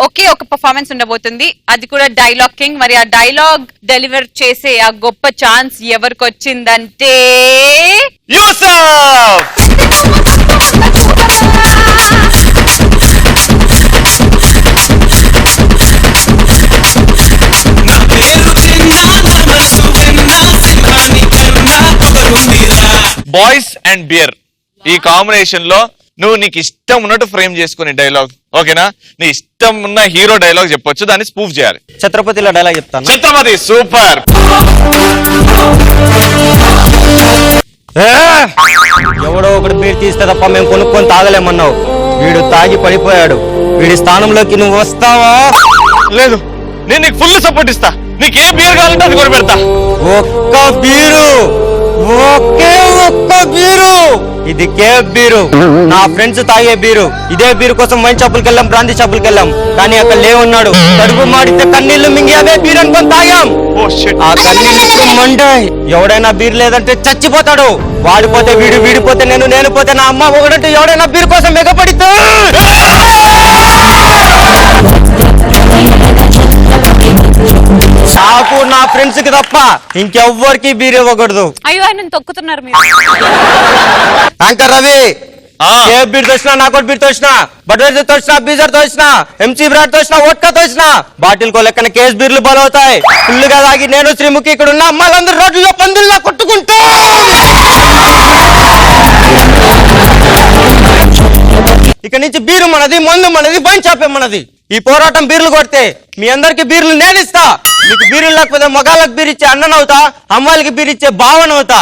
ఒకే ఒక పర్ఫార్మెన్స్ ఉండబోతుంది, అది కూడా డైలాగ్ కింగ్. మరి ఆ డైలాగ్ డెలివర్ చేసే ఆ గొప్ప ఛాన్స్ ఎవరికి వచ్చిందంటే యూసఫ్. బాయ్స్ అండ్ బియర్ ఈ కాంబినేషన్ లో నువ్వు నీకు ఇష్టం ఉన్నట్టు ఫ్రేమ్ చేసుకునే డైలాగ్, ఓకేనా? నీ ఇష్టం ఉన్న హీరో డైలాగ్ చెప్పొచ్చు, దాన్ని స్పూఫ్ చేయాలి. ఛత్రపతిలో డైలాగ్ చెప్తాను. ఛత్రపతి సూపర్. ఎవడో ఒకటి బీర్ తీస్తే తప్ప మేము కొనుక్కొని తాగలేమన్నావు. వీడు తాగి పడిపోయాడు. వీడి స్థానంలోకి నువ్వు వస్తావా? లేదు, నేను నీకు ఫుల్ సపోర్ట్ ఇస్తా. నీకు ఏ బీర్ కావాలంటే అది కూడా పెడతా. ఒక్క బీరు, ఒకే ఒక్క బీరు. ఇది కేఫ్ బీరు, నా ఫ్రెండ్స్ తాగే బీరు. ఇదే బీరు కోసం వైన్ షాపులకి వెళ్ళాం, బ్రాందీ షాపులకి వెళ్ళాం, కానీ అక్కడ లేవున్నాడు. కడుపు మాడితే కన్నీళ్లు మింగి అవే బీర్ అనుకొని తాగాం. ఆ కన్నీళ్ళు మండాయి. ఎవడైనా బీర్ లేదంటే చచ్చిపోతాడు. వాడిపోతే వీడు, వీడిపోతే నేను, నేను పోతే నా అమ్మ. ఒకడంటే ఎవడైనా బీర్ కోసం మెగపడితే నాకు నా ఫ్రెండ్స్ కి తప్ప ఇంకెవ్వరికి బీర్ ఇవ్వకూడదు. అయ్యో ఆయన తొక్కుతున్నారు మీరు. యాంకర్ రవి, ఏ బీర్ తోసినా, నాకోటి బీర్ తోసినా, బడ్వైజర్ తోసినా, బీజర్ తోసినా, ఎంసీ బ్రాండ్ తోసినా, వోడ్కా తోసినా, బాటిల్ కో లెక్కన కేస్ బీర్లు బలవుతాయి. ఫుల్లుగా తాగి నేను శ్రీముఖి ఇక్కడ ఉన్న అమ్మాయిలందరూ రోడ్లలో పందుల్లా కొట్టుకుంటా. ఇక నుంచి బీరు మనది, మందు మనది, వైన్ షాపే మనది. ఈ పోరాటం బీర్లు కొడితే మీ అందరికి బీర్లు నేను ఇస్తా. మీకు బీర్లు లేకపోతే మగాళ్ళకి బీర్ ఇచ్చే అన్ననవుతా, అమ్మాయిలకి బీర్ ఇచ్చే భావనవుతా.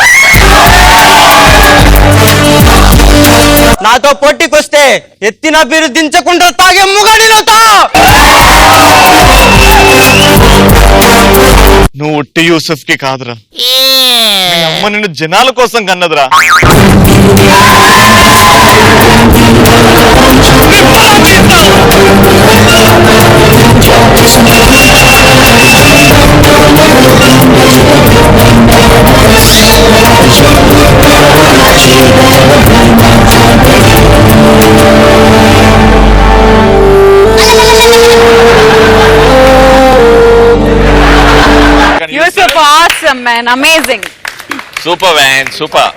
నాతో పోటీకొస్తే ఎత్తిన బీరు దించకుండా తాగే ముగాడినవుతా. నువ్వు ఉట్టి యూసఫ్ కి కాదురా, మీ అమ్మ నిన్ను జనాల కోసం కన్నదిరా. Yusuf, awesome man, amazing. Super man, super.